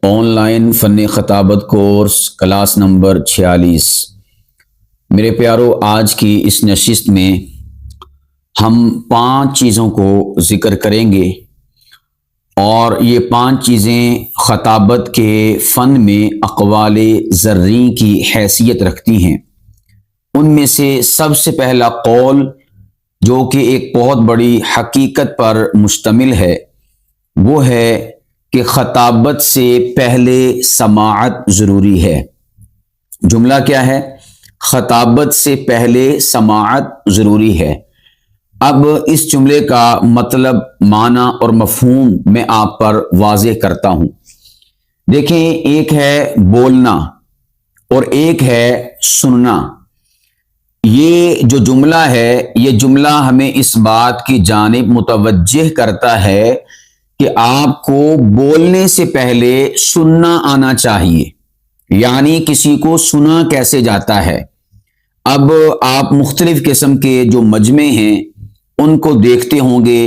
On line فن خطابت course class number 46۔ میرے پیارو، آج کی اس نشست میں ہم 5 چیزوں کو ذکر کریں گے، اور یہ 5 چیزیں خطابت کے فن میں اقوال زرعی کی حیثیت رکھتی ہیں۔ ان میں سے سب سے پہلا قول، جو کہ ایک بہت بڑی حقیقت پر مشتمل ہے، وہ ہے کہ خطابت سے پہلے سماعت ضروری ہے۔ جملہ کیا ہے؟ خطابت سے پہلے سماعت ضروری ہے۔ اب اس جملے کا مطلب، معنی اور مفہوم میں آپ پر واضح کرتا ہوں۔ دیکھیں، ایک ہے بولنا اور ایک ہے سننا۔ یہ جو جملہ ہے، یہ جملہ ہمیں اس بات کی جانب متوجہ کرتا ہے کہ آپ کو بولنے سے پہلے سننا آنا چاہیے، یعنی کسی کو سنا کیسے جاتا ہے۔ اب آپ مختلف قسم کے جو مجمع ہیں ان کو دیکھتے ہوں گے۔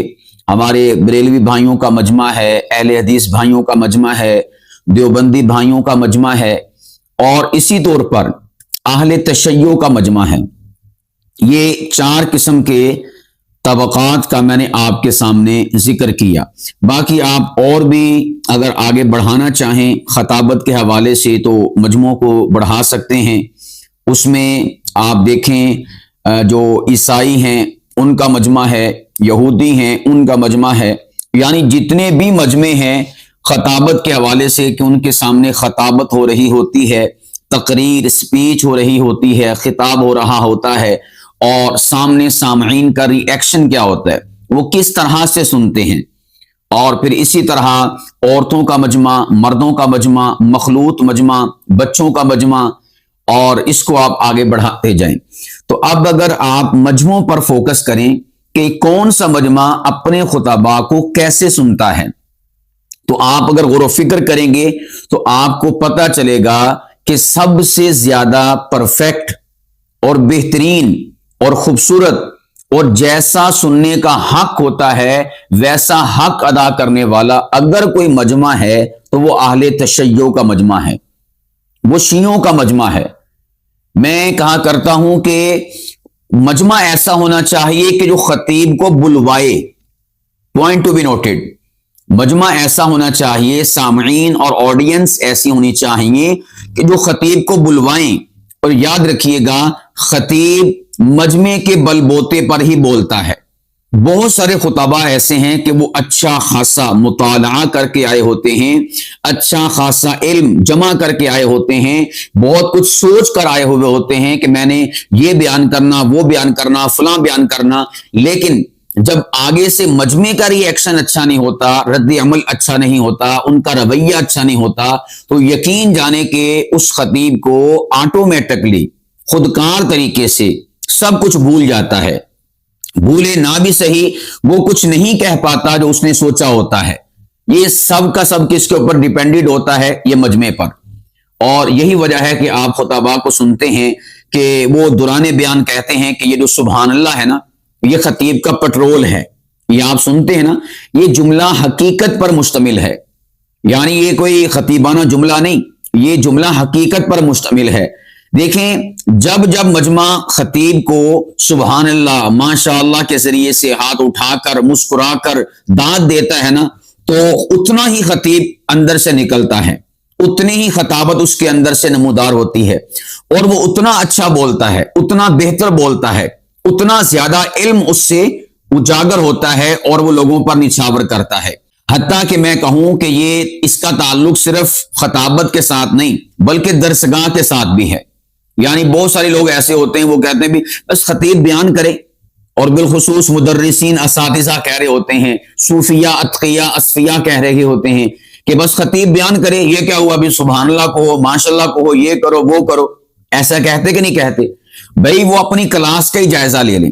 ہمارے بریلوی بھائیوں کا مجمع ہے، اہل حدیث بھائیوں کا مجمع ہے، دیوبندی بھائیوں کا مجمع ہے، اور اسی طور پر اہل تشیع کا مجمع ہے۔ یہ 4 قسم کے طبقات کا میں نے آپ کے سامنے ذکر کیا۔ باقی آپ اور بھی اگر آگے بڑھانا چاہیں خطابت کے حوالے سے تو مجموعوں کو بڑھا سکتے ہیں۔ اس میں آپ دیکھیں، جو عیسائی ہیں ان کا مجمع ہے، یہودی ہیں ان کا مجمع ہے، یعنی جتنے بھی مجمع ہیں خطابت کے حوالے سے کہ ان کے سامنے خطابت ہو رہی ہوتی ہے، تقریر، سپیچ ہو رہی ہوتی ہے، خطاب ہو رہا ہوتا ہے، اور سامنے سامعین کا ری ایکشن کیا ہوتا ہے، وہ کس طرح سے سنتے ہیں۔ اور پھر اسی طرح عورتوں کا مجمع، مردوں کا مجمع، مخلوط مجمع، بچوں کا مجمع، اور اس کو آپ آگے بڑھاتے جائیں۔ تو اب اگر آپ مجموعوں پر فوکس کریں کہ کون سا مجمع اپنے خطباء کو کیسے سنتا ہے، تو آپ اگر غور و فکر کریں گے تو آپ کو پتہ چلے گا کہ سب سے زیادہ پرفیکٹ اور بہترین اور خوبصورت اور جیسا سننے کا حق ہوتا ہے ویسا حق ادا کرنے والا اگر کوئی مجمع ہے تو وہ اہل تشیع کا مجمع ہے، وہ شیعوں کا مجمع ہے۔ میں کہا کرتا ہوں کہ مجمع ایسا ہونا چاہیے کہ جو خطیب کو بلوائے، پوائنٹ ٹو بی نوٹڈ۔ مجمع ایسا ہونا چاہیے، سامعین اور آڈینس ایسی ہونی چاہیے کہ جو خطیب کو بلوائیں۔ اور یاد رکھیے گا، خطیب مجمع کے بل بوتے پر ہی بولتا ہے۔ بہت سارے خطباء ایسے ہیں کہ وہ اچھا خاصا مطالعہ کر کے آئے ہوتے ہیں، اچھا خاصا علم جمع کر کے آئے ہوتے ہیں، بہت کچھ سوچ کر آئے ہوئے ہوتے ہیں کہ میں نے یہ بیان کرنا، وہ بیان کرنا، فلاں بیان کرنا، لیکن جب آگے سے مجمع کا ری ایکشن اچھا نہیں ہوتا، رد عمل اچھا نہیں ہوتا، ان کا رویہ اچھا نہیں ہوتا، تو یقین جانے کہ اس خطیب کو آٹومیٹکلی خودکار طریقے سے سب کچھ بھول جاتا ہے۔ بھولے نہ بھی صحیح، وہ کچھ نہیں کہہ پاتا جو اس نے سوچا ہوتا ہے۔ یہ سب کا سب کس کے اوپر ڈیپینڈڈ ہوتا ہے؟ یہ مجمع پر۔ اور یہی وجہ ہے کہ آپ خطباء کو سنتے ہیں کہ وہ دوران بیان کہتے ہیں کہ یہ جو سبحان اللہ ہے نا، یہ خطیب کا پٹرول ہے۔ یہ آپ سنتے ہیں نا، یہ جملہ حقیقت پر مشتمل ہے، یعنی یہ کوئی خطیبانہ جملہ نہیں، یہ جملہ حقیقت پر مشتمل ہے۔ دیکھیں، جب جب مجمع خطیب کو سبحان اللہ، ماشاء اللہ کے ذریعے سے ہاتھ اٹھا کر مسکرا کر داد دیتا ہے نا، تو اتنا ہی خطیب اندر سے نکلتا ہے، اتنی ہی خطابت اس کے اندر سے نمودار ہوتی ہے، اور وہ اتنا اچھا بولتا ہے، اتنا بہتر بولتا ہے، اتنا زیادہ علم اس سے اجاگر ہوتا ہے، اور وہ لوگوں پر نچھاور کرتا ہے۔ حتیٰ کہ میں کہوں کہ یہ اس کا تعلق صرف خطابت کے ساتھ نہیں بلکہ درسگاہ کے ساتھ بھی ہے۔ یعنی بہت سارے لوگ ایسے ہوتے ہیں، وہ کہتے ہیں بھی بس خطیب بیان کرے، اور بالخصوص مدرسین، اساتذہ کہہ رہے ہوتے ہیں، صوفیہ، اتقیہ، اصفیہ کہہ رہے ہوتے ہیں کہ بس خطیب بیان کرے، یہ کیا ہوا بھی، سبحان اللہ کو ہو، ماشاء اللہ کو ہو، یہ کرو وہ کرو۔ ایسا کہتے کہ نہیں کہتے؟ بھئی وہ اپنی کلاس کا ہی جائزہ لے لیں۔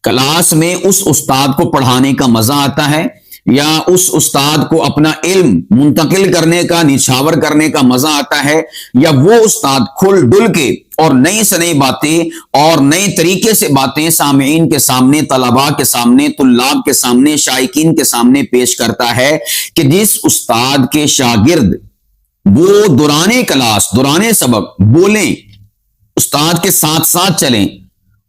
کلاس میں اس استاد کو پڑھانے کا مزہ آتا ہے، یا اس استاد کو اپنا علم منتقل کرنے کا، نچھاور کرنے کا مزہ آتا ہے، یا وہ استاد کھل ڈل کے اور نئی سے نئی باتیں اور نئے طریقے سے باتیں سامعین کے سامنے، طلباء کے سامنے، طلاب کے سامنے، شائقین کے سامنے پیش کرتا ہے کہ جس استاد کے شاگرد وہ دوران کلاس دوران سبق بولیں، استاد کے ساتھ ساتھ چلیں،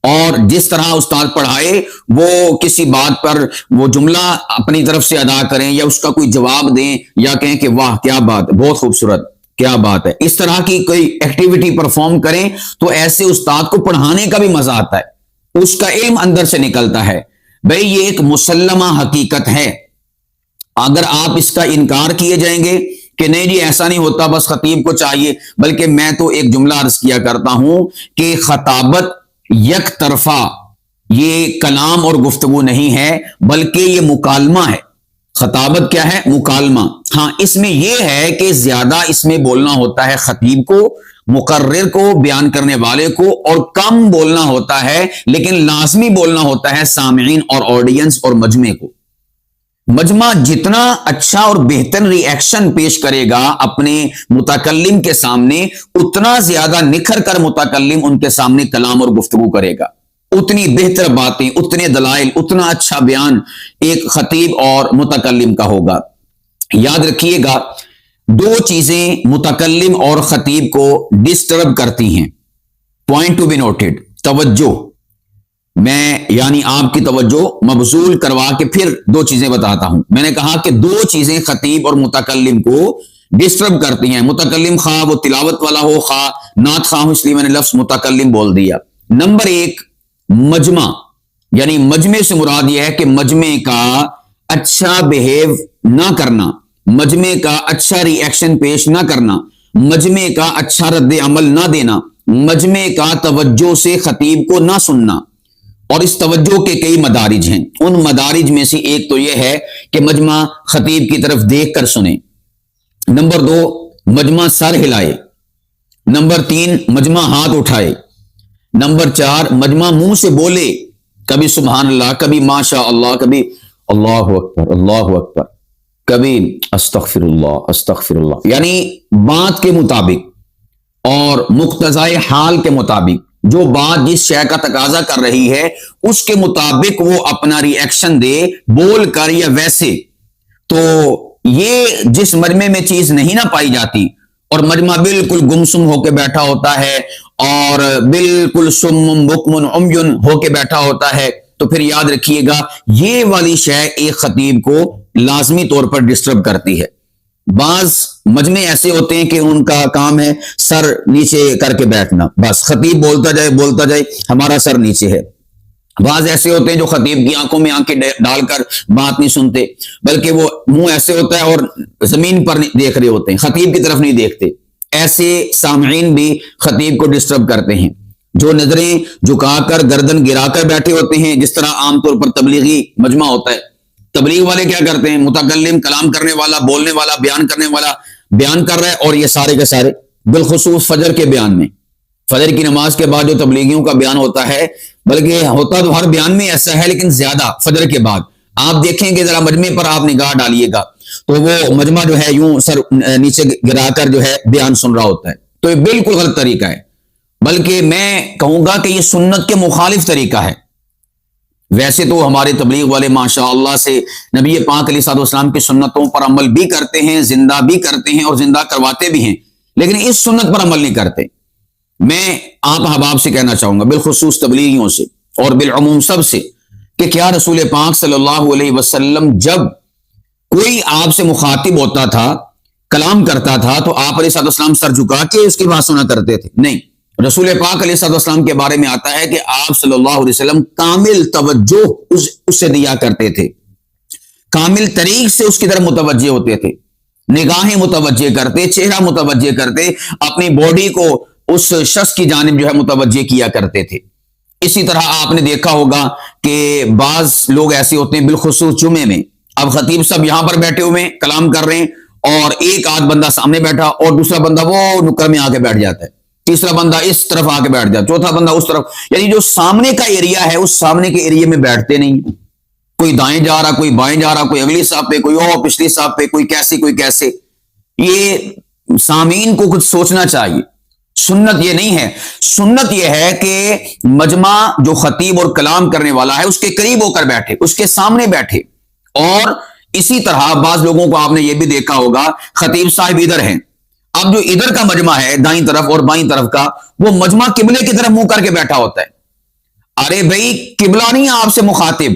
اور جس طرح استاد پڑھائے وہ کسی بات پر وہ جملہ اپنی طرف سے ادا کریں یا اس کا کوئی جواب دیں یا کہیں کہ واہ کیا بات، بہت خوبصورت، کیا بات ہے، اس طرح کی کوئی ایکٹیویٹی پرفارم کریں تو ایسے استاد کو پڑھانے کا بھی مزہ آتا ہے، اس کا علم اندر سے نکلتا ہے۔ بھئی یہ ایک مسلمہ حقیقت ہے، اگر آپ اس کا انکار کیے جائیں گے کہ نہیں جی ایسا نہیں ہوتا، بس خطیب کو چاہیے، بلکہ میں تو ایک جملہ عرض کیا کرتا ہوں کہ خطابت یک طرفہ یہ کلام اور گفتگو نہیں ہے، بلکہ یہ مکالمہ ہے۔ خطابت کیا ہے؟ مکالمہ۔ ہاں اس میں یہ ہے کہ زیادہ اس میں بولنا ہوتا ہے خطیب کو، مقرر کو، بیان کرنے والے کو، اور کم بولنا ہوتا ہے لیکن لازمی بولنا ہوتا ہے سامعین اور آڈینس اور مجمع کو۔ مجمع جتنا اچھا اور بہتر ری ایکشن پیش کرے گا اپنے متکلم کے سامنے، اتنا زیادہ نکھر کر متکلم ان کے سامنے کلام اور گفتگو کرے گا، اتنی بہتر باتیں، اتنے دلائل، اتنا اچھا بیان ایک خطیب اور متکلم کا ہوگا۔ یاد رکھیے گا، دو چیزیں متکلم اور خطیب کو ڈسٹرب کرتی ہیں، پوائنٹ ٹو بی نوٹڈ، توجہ۔ میں یعنی آپ کی توجہ مبذول کروا کے پھر دو چیزیں بتاتا ہوں۔ میں نے کہا کہ دو چیزیں خطیب اور متکلم کو ڈسٹرب کرتی ہیں، متکلم خواہ وہ تلاوت والا ہو خواہ نعت خواہ ہو، اس لیے میں نے لفظ متکلم بول دیا۔ نمبر ایک، مجمع، یعنی مجمع سے مراد یہ ہے کہ مجمع کا اچھا بہیو نہ کرنا، مجمع کا اچھا ری ایکشن پیش نہ کرنا، مجمع کا اچھا رد عمل نہ دینا، مجمع کا توجہ سے خطیب کو نہ سننا۔ اور اس توجہ کے کئی مدارج ہیں، ان مدارج میں سے ایک تو یہ ہے کہ مجمع خطیب کی طرف دیکھ کر سنیں۔ نمبر دو، مجمع سر ہلائے۔ نمبر تین، مجمع ہاتھ اٹھائے۔ نمبر چار، مجمع منہ سے بولے، کبھی سبحان اللہ، کبھی ماشاء اللہ، کبھی اللہ اکبر اللہ اکبر، کبھی استغفر اللہ استغفر اللہ، یعنی بات کے مطابق اور مقتضائے حال کے مطابق، جو بات جس شے کا تقاضا کر رہی ہے اس کے مطابق وہ اپنا ری ایکشن دے، بول کر یا ویسے۔ تو یہ جس مجمع میں چیز نہیں نہ پائی جاتی اور مجمع بالکل گمسم ہو کے بیٹھا ہوتا ہے اور بالکل سم بکم عمیٌ ہو کے بیٹھا ہوتا ہے، تو پھر یاد رکھیے گا یہ والی شے ایک خطیب کو لازمی طور پر ڈسٹرب کرتی ہے۔ بعض مجمع ایسے ہوتے ہیں کہ ان کا کام ہے سر نیچے کر کے بیٹھنا، بس خطیب بولتا جائے ہمارا سر نیچے ہے۔ بعض ایسے ہوتے ہیں جو خطیب کی آنکھوں میں آنکھیں ڈال کر بات نہیں سنتے، بلکہ وہ منہ ایسے ہوتا ہے اور زمین پر دیکھ رہے ہوتے ہیں، خطیب کی طرف نہیں دیکھتے۔ ایسے سامعین بھی خطیب کو ڈسٹرب کرتے ہیں، جو نظریں جھکا کر گردن گرا کر بیٹھے ہوتے ہیں، جس طرح عام طور پر تبلیغی مجمع ہوتا ہے۔ تبلیغ والے کیا کرتے ہیں؟ متکلم، کلام کرنے والا، بولنے والا، بیان کرنے والا بیان کر رہا ہے، اور یہ سارے کے سارے بالخصوص فجر کے بیان میں، فجر کی نماز کے بعد جو تبلیغیوں کا بیان ہوتا ہے، بلکہ ہوتا تو ہر بیان میں ایسا ہے لیکن زیادہ فجر کے بعد آپ دیکھیں گے، ذرا مجمع پر آپ نگاہ ڈالیے گا تو وہ مجمع جو ہے یوں سر نیچے گرا کر جو ہے بیان سن رہا ہوتا ہے، تو یہ بالکل غلط طریقہ ہے، بلکہ میں کہوں گا کہ یہ سنت کے مخالف طریقہ ہے۔ ویسے تو ہمارے تبلیغ والے ماشاء اللہ سے نبی پاک علیہ الصلوۃ والسلام کی سنتوں پر عمل بھی کرتے ہیں، زندہ بھی کرتے ہیں اور زندہ کرواتے بھی ہیں، لیکن اس سنت پر عمل نہیں کرتے۔ میں آپ احباب سے کہنا چاہوں گا، بالخصوص تبلیغیوں سے اور بالعموم سب سے، کہ کیا رسول پاک صلی اللہ علیہ وسلم جب کوئی آپ سے مخاطب ہوتا تھا، کلام کرتا تھا، تو آپ علیہ الصلوۃ والسلام سر جھکا کے اس کی بات سنا کرتے تھے؟ نہیں، رسول پاک علیہ الصلوۃ والسلام کے بارے میں آتا ہے کہ آپ صلی اللہ علیہ وسلم کامل توجہ اس سے دیا کرتے تھے، کامل طریق سے اس کی طرف متوجہ ہوتے تھے، نگاہیں متوجہ کرتے، چہرہ متوجہ کرتے، اپنی باڈی کو اس شخص کی جانب جو ہے متوجہ کیا کرتے تھے۔ اسی طرح آپ نے دیکھا ہوگا کہ بعض لوگ ایسے ہوتے ہیں، بالخصوص جمعے میں، اب خطیب صاحب یہاں پر بیٹھے ہوئے کلام کر رہے ہیں اور ایک آدھ بندہ سامنے بیٹھا اور دوسرا بندہ وہ نکر میں آ کے بیٹھ جاتا ہے، تیسرا بندہ اس طرف آ کے بیٹھ جاتا، چوتھا بندہ اس طرف، یعنی جو سامنے کا ایریا ہے اس سامنے کے ایریا میں بیٹھتے نہیں، کوئی دائیں جا رہا، کوئی بائیں جا رہا، کوئی اگلی صاحب پہ، کوئی اور پچھلی صاحب پہ، کوئی کیسے۔ یہ سامعین کو کچھ سوچنا چاہیے، سنت یہ نہیں ہے۔ سنت یہ ہے کہ مجمع جو خطیب اور کلام کرنے والا ہے اس کے قریب ہو کر بیٹھے، اس کے سامنے بیٹھے۔ اور اسی طرح بعض لوگوں کو آپ نے یہ بھی دیکھا ہوگا، خطیب صاحب ادھر ہیں، اب جو ادھر کا مجمع ہے دائیں طرف اور بائیں طرف کا، وہ مجمع قبلے کی طرف منہ کر کے بیٹھا ہوتا ہے۔ ارے بھائی قبلہ نہیں آپ سے مخاطب،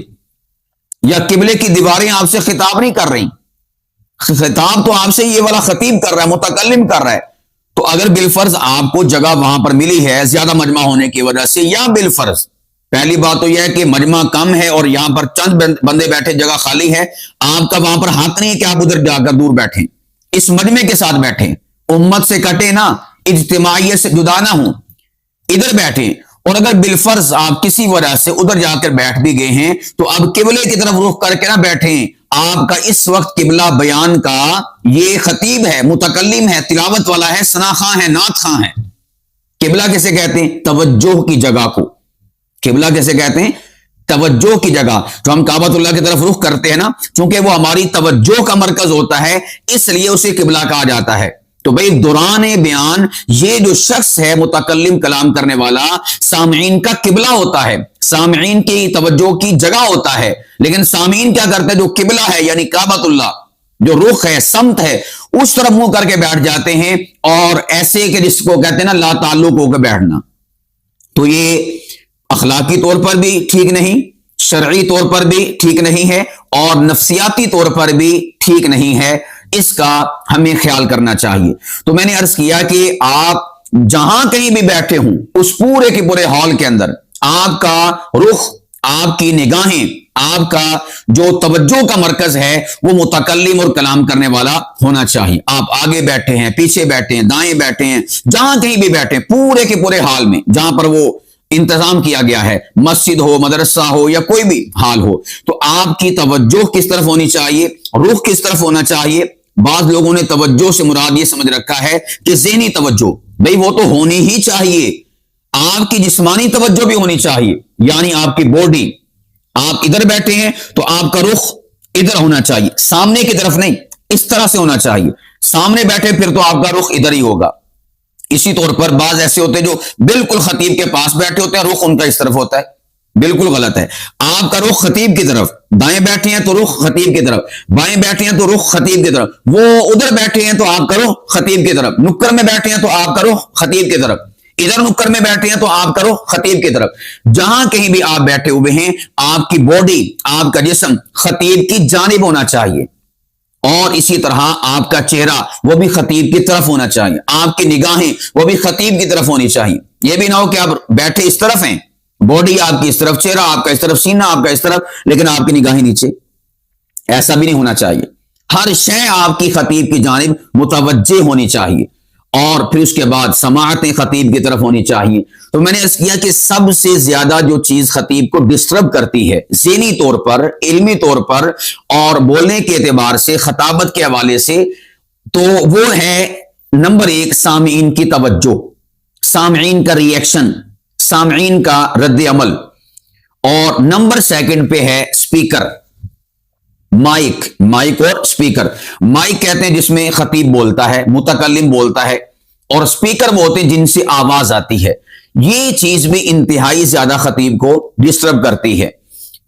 یا قبلے کی دیواریں آپ سے خطاب نہیں کر رہی، خطاب تو آپ سے یہ والا خطیب کر رہا ہے، متکلم کر رہا ہے۔ تو اگر بالفرض آپ کو جگہ وہاں پر ملی ہے زیادہ مجمع ہونے کی وجہ سے، یا بالفرض پہلی بات تو یہ ہے کہ مجمع کم ہے اور یہاں پر چند بندے بیٹھے، جگہ خالی ہے، آپ کا وہاں پر حق نہیں ہے کہ آپ ادھر جا کر دور بیٹھیں، اس مجمع کے ساتھ بیٹھیں، امت سے کٹے نہ، اجتماعیت سے جدا نہ ہوں، ادھر بیٹھیں۔ اور اگر بالفرض آپ کسی وجہ سے ادھر جا کر بیٹھ بھی گئے ہیں تو اب قبلے کی طرف رخ کر کے نہ بیٹھیں۔ آپ کا اس وقت قبلہ بیان کا یہ خطیب ہے، متکلم ہے، تلاوت والا ہے، ثنا خواں ہے، نعت خواں ہے۔ قبلہ کیسے کہتے ہیں؟ توجہ کی جگہ کو قبلہ کیسے کہتے ہیں؟ توجہ کی جگہ۔ جو ہم کعبۃ اللہ کی طرف رخ کرتے ہیں نا، چونکہ وہ ہماری توجہ کا مرکز ہوتا ہے، اس لیے اسے قبلہ کہا جاتا ہے۔ تو بھئی دوران بیان یہ جو شخص ہے متکلم کلام کرنے والا، سامعین کا قبلہ ہوتا ہے، سامعین کی توجہ کی جگہ ہوتا ہے۔ لیکن سامعین کیا کرتے ہیں؟ جو قبلہ ہے یعنی کعبۃ اللہ، جو رخ ہے، سمت ہے، اس طرف منہ کر کے بیٹھ جاتے ہیں، اور ایسے کہ جس کو کہتے ہیں نا لا تعلق ہو کے بیٹھنا۔ تو یہ اخلاقی طور پر بھی ٹھیک نہیں، شرعی طور پر بھی ٹھیک نہیں ہے، اور نفسیاتی طور پر بھی ٹھیک نہیں ہے، اس کا ہمیں خیال کرنا چاہیے۔ تو میں نے عرض کیا کہ آپ جہاں کہیں بھی بیٹھے ہوں، اس پورے کے پورے ہال کے اندر آپ کا رخ، آپ کی نگاہیں، آپ کا جو توجہ کا مرکز ہے وہ متکلم اور کلام کرنے والا ہونا چاہیے۔ آپ آگے بیٹھے ہیں، پیچھے بیٹھے ہیں، دائیں بیٹھے ہیں، جہاں کہیں بھی بیٹھے ہیں، پورے کے پورے حال میں جہاں پر وہ انتظام کیا گیا ہے، مسجد ہو، مدرسہ ہو، یا کوئی بھی حال ہو، تو آپ کی توجہ کس طرف ہونی چاہیے، رخ کس طرف ہونا چاہیے۔ بعض لوگوں نے توجہ سے مراد یہ سمجھ رکھا ہے کہ ذہنی توجہ، بھئی وہ تو ہونی ہی چاہیے، آپ کی جسمانی توجہ بھی ہونی چاہیے، یعنی آپ کی باڈی، آپ ادھر بیٹھے ہیں تو آپ کا رخ ادھر ہونا چاہیے، سامنے کی طرف نہیں، اس طرح سے ہونا چاہیے۔ سامنے بیٹھے پھر تو آپ کا رخ ادھر ہی ہوگا۔ اسی طور پر بعض ایسے ہوتے ہیں جو بالکل خطیب کے پاس بیٹھے ہوتے ہیں، رخ ان کا اس طرف ہوتا ہے، بالکل غلط ہے۔ آپ کا رخ خطیب کی طرف، دائیں بیٹھے ہیں تو رخ خطیب کی طرف، بائیں بیٹھے ہیں تو رخ خطیب کی طرف، وہ ادھر بیٹھے ہیں تو آپ کا رخ خطیب کی طرف، نکر میں بیٹھے ہیں تو آپ کا رخ خطیب کی طرف، ادھر نکر میں بیٹھے ہیں تو آپ کا رخ خطیب کی طرف۔ جہاں کہیں بھی آپ بیٹھے ہوئے ہیں، آپ کی باڈی، آپ کا جسم خطیب کی جانب ہونا چاہیے، اور اسی طرح آپ کا چہرہ وہ بھی خطیب کی طرف ہونا چاہیے، آپ کی نگاہیں وہ بھی خطیب کی طرف ہونی چاہیے۔ یہ بھی نہ ہو کہ آپ بیٹھے اس طرف ہیں، باڈی آپ کی اس طرف، چہرہ آپ کا اس طرف، سینہ آپ کا اس طرف، لیکن آپ کی نگاہیں نیچے، ایسا بھی نہیں ہونا چاہیے۔ ہر شے آپ کی خطیب کی جانب متوجہ ہونی چاہیے، اور پھر اس کے بعد سماعتیں خطیب کی طرف ہونی چاہیے۔ تو میں نے عرض کیا کہ سب سے زیادہ جو چیز خطیب کو ڈسٹرب کرتی ہے ذہنی طور پر، علمی طور پر، اور بولنے کے اعتبار سے، خطابت کے حوالے سے، تو وہ ہے نمبر 1 سامعین کی توجہ، سامعین کا ری ایکشن، سامعین کا رد عمل، اور نمبر 2 پہ ہے سپیکر، مائک اور سپیکر۔ مائک کہتے ہیں جس میں خطیب بولتا ہے، متکلم بولتا ہے، اور سپیکر وہ ہوتے ہیں جن سے آواز آتی ہے۔ یہ چیز بھی انتہائی زیادہ خطیب کو ڈسٹرب کرتی ہے۔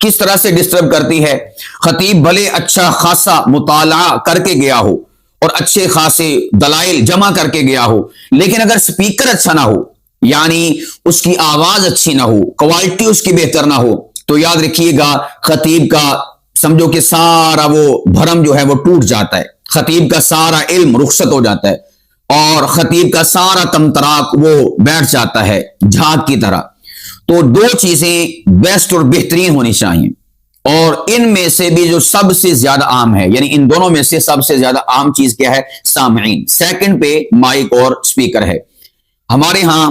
کس طرح سے ڈسٹرب کرتی ہے؟ خطیب بھلے اچھا خاصا مطالعہ کر کے گیا ہو اور اچھے خاصے دلائل جمع کر کے گیا ہو، لیکن اگر سپیکر اچھا نہ ہو، یعنی اس کی آواز اچھی نہ ہو، کوالٹی اس کی بہتر نہ ہو، تو یاد رکھیے گا خطیب کا سمجھو کہ سارا وہ بھرم جو ہے وہ ٹوٹ جاتا ہے، خطیب کا سارا علم رخصت ہو جاتا ہے، اور خطیب کا سارا تمتراک وہ بیٹھ جاتا ہے جھاگ کی طرح۔ تو 2 چیزیں بیسٹ اور بہترین ہونی چاہیے، اور ان میں سے بھی جو سب سے زیادہ عام ہے، یعنی ان دونوں میں سے سب سے زیادہ عام چیز کیا ہے؟ سامعین۔ 2 پہ مائک اور سپیکر ہے۔ ہمارے ہاں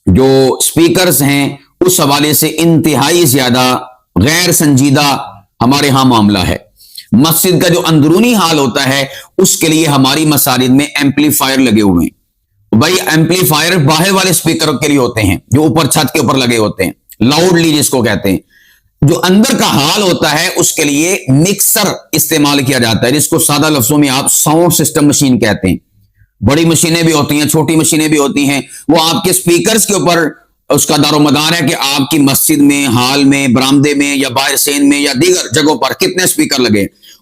جو سپیکرز ہیں اس حوالے سے انتہائی زیادہ غیر سنجیدہ ہمارے ہاں معاملہ ہے۔ مسجد کا جو اندرونی حال ہوتا ہے اس کے لیے ہماری مساجد میں ایمپلیفائر لگے ہوئے ہیں۔ بھائی ایمپلیفائر باہر والے سپیکر کے لیے ہوتے ہیں جو اوپر چھت کے اوپر لگے ہوتے ہیں، لاؤڈلی جس کو کہتے ہیں۔ جو اندر کا حال ہوتا ہے اس کے لیے مکسر استعمال کیا جاتا ہے، جس کو سادہ لفظوں میں آپ ساؤنڈ سسٹم مشین کہتے ہیں۔ بڑی مشینیں بھی ہوتی ہیں، چھوٹی مشینیں بھی ہوتی ہیں، وہ آپ کے سپیکرز کے اوپر اس کا دار و مدار ہے کہ آپ کی مسجد میں، ہال میں، برآمدے میں، یا باہر سین میں، یا دیگر جگہوں پر کتنے سپیکر لگے،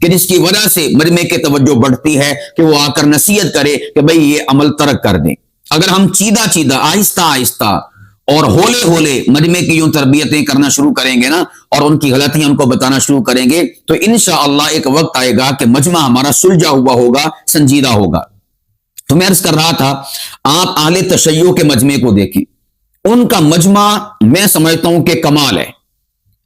کہ جس کی وجہ سے مجمع کی توجہ بڑھتی ہے کہ وہ آ کر نصیحت کرے کہ بھئی یہ عمل ترک کر دیں۔ اگر ہم چیدہ چیدہ آہستہ آہستہ اور ہولے ہولے مجمع کی یوں تربیتیں کرنا شروع کریں گے نا اور ان کی غلطیاں ان کو بتانا شروع کریں گے تو انشاءاللہ ایک وقت آئے گا کہ مجمع ہمارا سلجھا ہوا ہوگا، سنجیدہ ہوگا۔ تو میں عرض کر رہا تھا آپ اہل تشیع کے مجمع کو دیکھیں، ان کا مجمع میں سمجھتا ہوں کہ کمال ہے،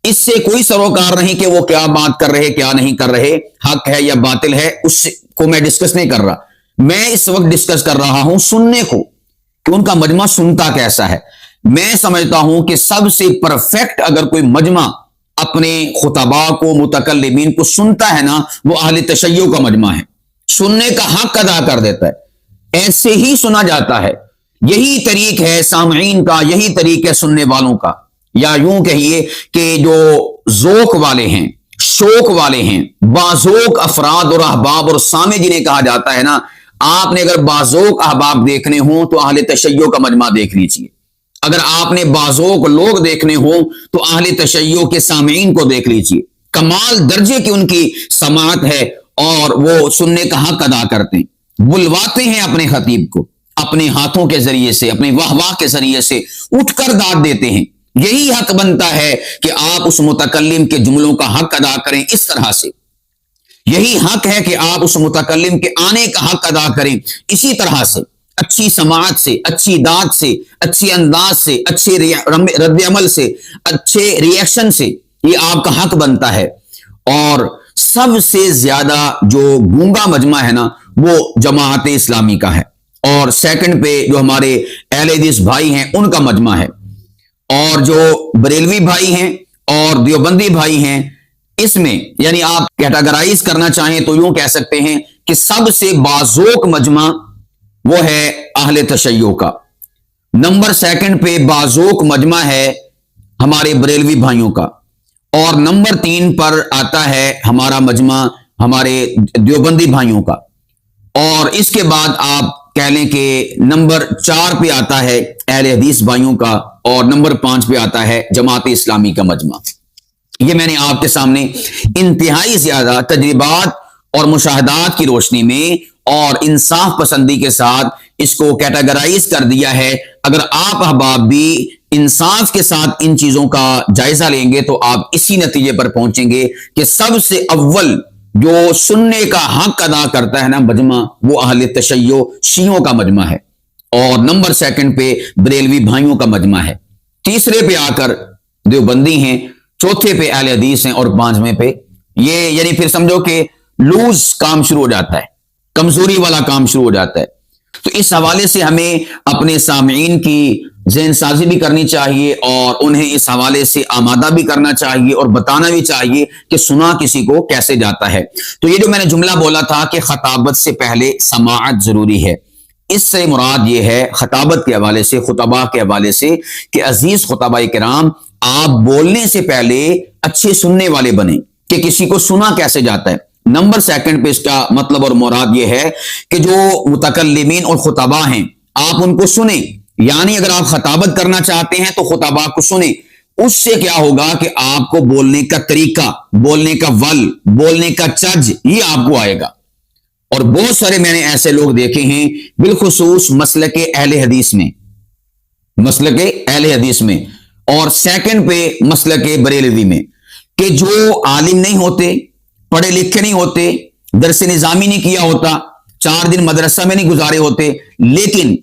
اس سے کوئی سروکار نہیں کہ وہ کیا بات کر رہے کیا نہیں کر رہے، حق ہے یا باطل ہے، اس کو میں ڈسکس نہیں کر رہا، میں اس وقت ڈسکس کر رہا ہوں سننے کو کہ ان کا مجمع سنتا کیسا ہے۔ میں سمجھتا ہوں کہ سب سے پرفیکٹ اگر کوئی مجمع اپنے خطباء کو متکلمین کو سنتا ہے نا وہ اہل تشیع کا مجمع ہے، سننے کا حق ادا کر دیتا ہے، ایسے ہی سنا جاتا ہے۔ یہی طریق ہے سامعین کا، یہی طریق ہے سننے والوں کا، یا یوں کہیے کہ جو ذوق والے ہیں، شوق والے ہیں، باذوق افراد اور احباب اور سامع جنہیں کہا جاتا ہے نا، آپ نے اگر باذوق احباب دیکھنے ہوں تو اہل تشیع کا مجمع دیکھ لیجیے، اگر آپ نے باذوق لوگ دیکھنے ہوں تو اہل تشیع کے سامعین کو دیکھ لیجیے، کمال درجے کی ان کی سماعت ہے اور وہ سننے کا حق ادا کرتے ہیں، بلواتے ہیں اپنے خطیب کو، اپنے ہاتھوں کے ذریعے سے، اپنے واہ واہ کے ذریعے سے اٹھ کر داد دیتے ہیں۔ یہی حق بنتا ہے کہ آپ اس متکلم کے جملوں کا حق ادا کریں اس طرح سے، یہی حق ہے کہ آپ اس متکلم کے آنے کا حق ادا کریں اسی طرح سے، اچھی سماعت سے، اچھی داد سے، اچھے انداز سے، اچھے رد عمل سے، اچھے ریئیکشن سے، یہ آپ کا حق بنتا ہے۔ اور سب سے زیادہ جو گونگا مجمع ہے نا وہ جماعت اسلامی کا ہے، اور سیکنڈ پہ جو ہمارے اہل حدیث بھائی ہیں ان کا مجمع ہے، اور جو بریلوی بھائی ہیں اور دیوبندی بھائی ہیں اس میں یعنی آپ کیٹاگرائز کرنا چاہیں تو یوں کہہ سکتے ہیں کہ سب سے باذوق مجمع وہ ہے اہل تشیع کا، نمبر سیکنڈ پہ باذوق مجمع ہے ہمارے بریلوی بھائیوں کا، اور نمبر 3 پر آتا ہے ہمارا مجمع ہمارے دیوبندی بھائیوں کا، اور اس کے بعد آپ کہہ لیں کہ نمبر 4 پہ آتا ہے اہل حدیث بھائیوں کا، اور نمبر 5 پہ آتا ہے جماعت اسلامی کا مجمع۔ یہ میں نے آپ کے سامنے انتہائی زیادہ تجربات اور مشاہدات کی روشنی میں اور انصاف پسندی کے ساتھ اس کو کیٹاگرائز کر دیا ہے۔ اگر آپ احباب بھی انصاف کے ساتھ ان چیزوں کا جائزہ لیں گے تو آپ اسی نتیجے پر پہنچیں گے کہ سب سے اول جو سننے کا حق ادا کرتا ہے نا مجمع وہ اہل تشیع شیعوں کا مجمع ہے، اور نمبر سیکنڈ پہ بریلوی بھائیوں کا مجمع ہے، تیسرے پہ آ کر دیوبندی ہیں، چوتھے پہ اہل حدیث ہیں، اور 5ویں پہ یہ یعنی پھر سمجھو کہ لوز کام شروع ہو جاتا ہے، کمزوری والا کام شروع ہو جاتا ہے۔ تو اس حوالے سے ہمیں اپنے سامعین کی ذہن سازی بھی کرنی چاہیے اور انہیں اس حوالے سے آمادہ بھی کرنا چاہیے اور بتانا بھی چاہیے کہ سنا کسی کو کیسے جاتا ہے۔ تو یہ جو میں نے جملہ بولا تھا کہ خطابت سے پہلے سماعت ضروری ہے، اس سے مراد یہ ہے خطابت کے حوالے سے، خطباء کے حوالے سے، کہ عزیز خطباء کرام آپ بولنے سے پہلے اچھے سننے والے بنیں کہ کسی کو سنا کیسے جاتا ہے۔ نمبر سیکنڈ پہ اس کا مطلب اور مراد یہ ہے کہ جو متکلمین اور خطباء ہیں آپ ان کو سنیں، یعنی اگر آپ خطابت کرنا چاہتے ہیں تو خطباء کو سنیں، اس سے کیا ہوگا کہ آپ کو بولنے کا طریقہ، بولنے کا ول، بولنے کا چج یہ آپ کو آئے گا۔ اور بہت سارے میں نے ایسے لوگ دیکھے ہیں بالخصوص مسلک اہل حدیث میں، مسلک اہل حدیث میں، اور سیکنڈ پہ مسلک بریلوی میں، کہ جو عالم نہیں ہوتے، پڑھے لکھے نہیں ہوتے، درس نظامی نہیں کیا ہوتا، 4 دن مدرسہ میں نہیں گزارے ہوتے، لیکن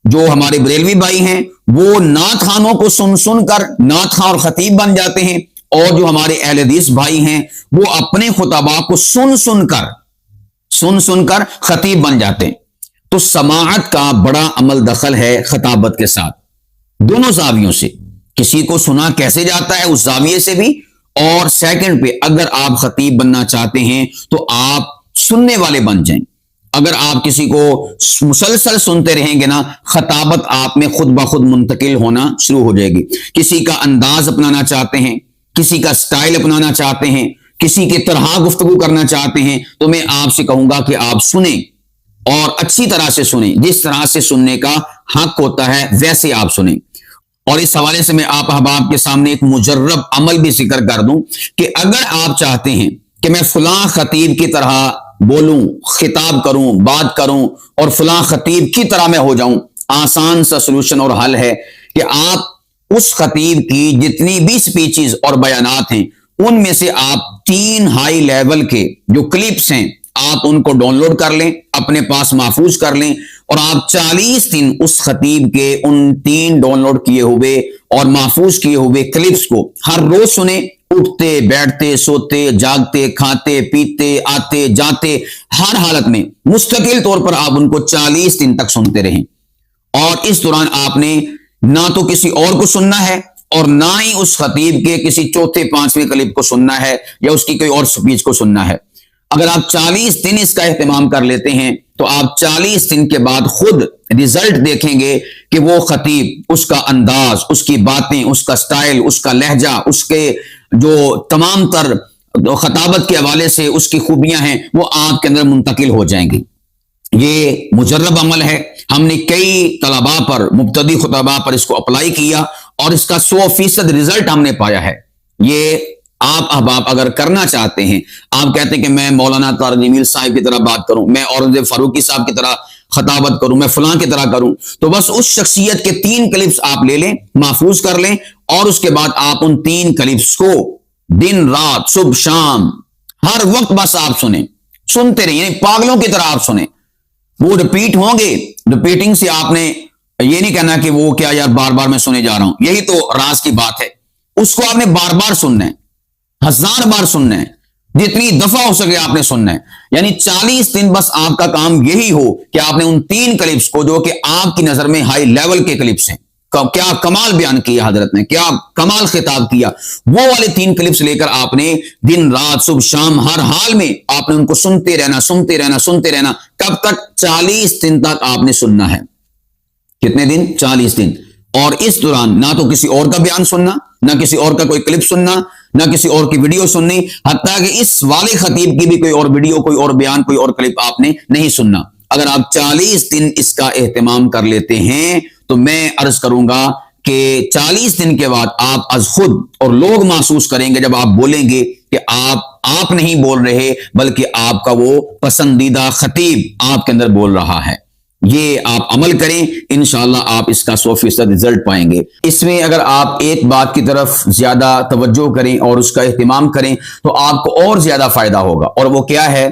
جو ہمارے بریلوی بھائی ہیں وہ نعت خوانوں کو سن سن کر نعت خواں اور خطیب بن جاتے ہیں، اور جو ہمارے اہل حدیث بھائی ہیں وہ اپنے خطباء کو سن سن کر خطیب بن جاتے ہیں۔ تو سماعت کا بڑا عمل دخل ہے خطابت کے ساتھ، دونوں زاویوں سے، کسی کو سنا کیسے جاتا ہے اس زاویے سے بھی، اور سیکنڈ پہ اگر آپ خطیب بننا چاہتے ہیں تو آپ سننے والے بن جائیں۔ اگر آپ کسی کو مسلسل سنتے رہیں گے نا خطابت آپ میں خود بخود منتقل ہونا شروع ہو جائے گی۔ کسی کا انداز اپنانا چاہتے ہیں، کسی کا سٹائل اپنانا چاہتے ہیں، کسی کے طرح گفتگو کرنا چاہتے ہیں، تو میں آپ سے کہوں گا کہ آپ سنیں اور اچھی طرح سے سنیں، جس طرح سے سننے کا حق ہوتا ہے ویسے آپ سنیں۔ اور اس حوالے سے میں آپ احباب کے سامنے ایک مجرب عمل بھی ذکر کر دوں کہ اگر آپ چاہتے ہیں کہ میں فلاں خطیب کی طرح بولوں، خطاب کروں، بات کروں اور فلاں خطیب کی طرح میں ہو جاؤں، آسان سا سلوشن اور حل ہے کہ آپ اس خطیب کی جتنی بھی سپیچز اور بیانات ہیں ان میں سے آپ 3 ہائی لیول کے جو کلپس ہیں آپ ان کو ڈاؤن لوڈ کر لیں، اپنے پاس محفوظ کر لیں، اور آپ 40 دن اس خطیب کے ان 3 ڈاؤن لوڈ کیے ہوئے اور محفوظ کیے ہوئے کلپس کو ہر روز سنیں، اٹھتے بیٹھتے سوتے جاگتے کھاتے پیتے آتے جاتے ہر حالت میں مستقل طور پر آپ ان کو 40 دن تک سنتے رہیں، اور اس دوران آپ نے نہ تو کسی اور کو سننا ہے اور نہ ہی اس خطیب کے کسی چوتھے 5ویں کلپ کو سننا ہے یا اس کی کوئی اور سپیچ کو سننا ہے۔ اگر آپ 40 دن اس کا اہتمام کر لیتے ہیں تو آپ 40 دن کے بعد خود ریزلٹ دیکھیں گے کہ وہ خطیب، اس کا انداز، اس کی باتیں، اس کا سٹائل، اس کا لہجہ، اس کے جو تمام تر خطابت کے حوالے سے اس کی خوبیاں ہیں وہ آپ کے اندر منتقل ہو جائیں گی۔ یہ مجرب عمل ہے، ہم نے کئی طلباء پر، مبتدی خطباء پر اس کو اپلائی کیا اور اس کا 100% ریزلٹ ہم نے پایا ہے۔ یہ آپ احباب اگر کرنا چاہتے ہیں، آپ کہتے ہیں کہ میں مولانا طارق جمیل صاحب کی طرح بات کروں، میں اورنگزیب فاروقی صاحب کی طرح خطابت کروں، میں فلاں کی طرح کروں، تو بس اس شخصیت کے 3 کلپس آپ لے لیں، محفوظ کر لیں، اور اس کے بعد آپ ان 3 کلپس کو دن رات صبح شام ہر وقت بس آپ سنیں، سنتے رہیں، یعنی پاگلوں کی طرح آپ سنیں۔ وہ رپیٹ ہوں گے، رپیٹنگ سے آپ نے یہ نہیں کہنا کہ وہ کیا یار بار بار میں سنے جا رہا ہوں، یہی تو راز کی بات ہے۔ اس کو آپ نے بار بار سننا ہے، 1000 بار سننا ہے، جتنی دفعہ ہو سکے آپ نے سننا ہے، یعنی 40 دن بس آپ کا کام یہی ہو کہ آپ نے ان 3 کلپس کو جو کہ آپ کی نظر میں ہائی لیول کے کلپس ہیں، کیا کمال بیان کیا حضرت نے، کیا کمال خطاب کیا، وہ والے 3 کلپس لے کر آپ نے دن رات صبح شام ہر حال میں آپ نے ان کو سنتے رہنا سنتے رہنا سنتے رہنا۔ کب تک؟ 40 دن تک آپ نے سننا ہے۔ کتنے دن؟ 40 دن۔ اور اس دوران نہ تو کسی اور کا بیان سننا، نہ کسی اور کا کوئی کلپ سننا، نہ کسی اور کی ویڈیو سننی، حتیٰ کہ اس والے خطیب کی بھی کوئی اور ویڈیو، کوئی اور بیان، کوئی اور کلپ آپ نے نہیں سننا۔ اگر آپ 40 دن اس کا اہتمام کر لیتے ہیں تو میں عرض کروں گا کہ 40 دن کے بعد آپ از خود اور لوگ محسوس کریں گے جب آپ بولیں گے کہ آپ نہیں بول رہے بلکہ آپ کا وہ پسندیدہ خطیب آپ کے اندر بول رہا ہے۔ یہ آپ عمل کریں، انشاءاللہ آپ اس کا 100% رزلٹ پائیں گے۔ اس میں اگر آپ ایک بات کی طرف زیادہ توجہ کریں اور اس کا اہتمام کریں تو آپ کو اور زیادہ فائدہ ہوگا، اور وہ کیا ہے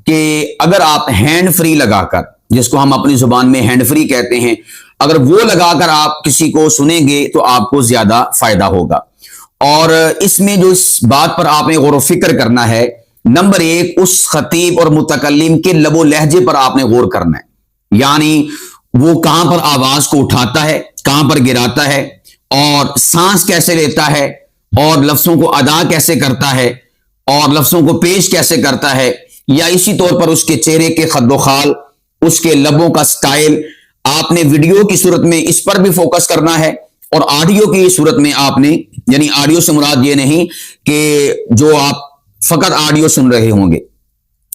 کہ اگر آپ ہینڈ فری لگا کر، جس کو ہم اپنی زبان میں ہینڈ فری کہتے ہیں، اگر وہ لگا کر آپ کسی کو سنیں گے تو آپ کو زیادہ فائدہ ہوگا۔ اور اس میں جو اس بات پر آپ نے غور و فکر کرنا ہے، نمبر 1 اس خطیب اور متکلم کے لب و لہجے پر آپ نے غور کرنا ہے، یعنی وہ کہاں پر آواز کو اٹھاتا ہے، کہاں پر گراتا ہے، اور سانس کیسے لیتا ہے، اور لفظوں کو ادا کیسے کرتا ہے، اور لفظوں کو پیش کیسے کرتا ہے، یا اسی طور پر اس کے چہرے کے خد و خال، اس کے لبوں کا سٹائل۔ آپ نے ویڈیو کی صورت میں اس پر بھی فوکس کرنا ہے، اور آڈیو کی صورت میں آپ نے، یعنی آڈیو سے مراد یہ نہیں کہ جو آپ فقط آڈیو سن رہے ہوں گے،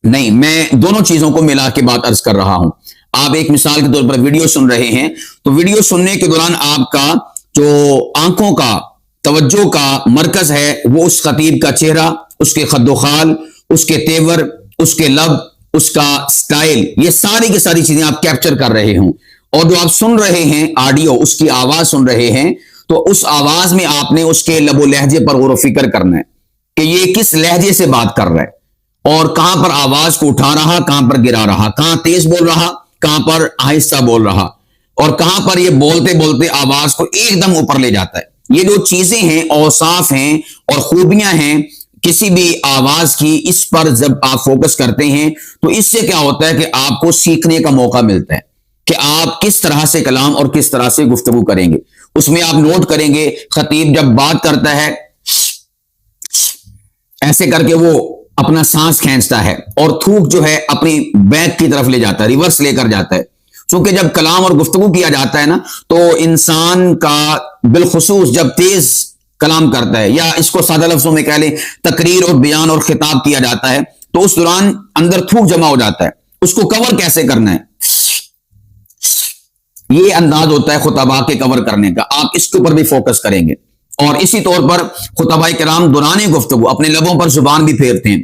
نہیں، میں دونوں چیزوں کو ملا کے بات عرض کر رہا ہوں۔ آپ ایک مثال کے طور پر ویڈیو سن رہے ہیں تو ویڈیو سننے کے دوران آپ کا جو آنکھوں کا توجہ کا مرکز ہے وہ اس خطیب کا چہرہ، اس کے خد و خال، اس کے تیور، اس کے لب، اس کا سٹائل، یہ ساری کی ساری چیزیں آپ کیپچر کر رہے ہوں، اور جو آپ سن رہے ہیں آڈیو، اس کی آواز سن رہے ہیں تو اس آواز میں آپ نے اس کے لب و لہجے پر غور و فکر کرنا ہے کہ یہ کس لہجے سے بات کر رہا ہے، اور کہاں پر آواز کو اٹھا رہا، کہاں پر گرا رہا، کہاں تیز بول رہا، کہاں پر آہستہ بول رہا، اور کہاں پر یہ بولتے بولتے آواز کو ایک دم اوپر لے جاتا ہے۔ یہ جو چیزیں ہیں، اوصاف ہیں اور خوبیاں ہیں کسی بھی آواز کی، اس پر جب آپ فوکس کرتے ہیں تو اس سے کیا ہوتا ہے کہ آپ کو سیکھنے کا موقع ملتا ہے کہ آپ کس طرح سے کلام اور کس طرح سے گفتگو کریں گے۔ اس میں آپ نوٹ کریں گے خطیب جب بات کرتا ہے ایسے کر کے وہ اپنا سانس کھینچتا ہے اور تھوک جو ہے اپنی بیک کی طرف لے جاتا ہے، ریورس لے کر جاتا ہے۔ چونکہ جب کلام اور گفتگو کیا جاتا ہے نا تو انسان کا بالخصوص جب تیز کلام کرتا ہے، یا اس کو سادہ لفظوں میں کہہ لیں تقریر اور بیان اور خطاب کیا جاتا ہے، تو اس دوران اندر تھوک جمع ہو جاتا ہے۔ اس کو کور کیسے کرنا ہے، یہ انداز ہوتا ہے خطباء کے کور کرنے کا، آپ اس کے اوپر بھی فوکس کریں گے۔ اور اسی طور پر خطباء کرام دوران گفتگو اپنے لبوں پر زبان بھی پھیرتے ہیں،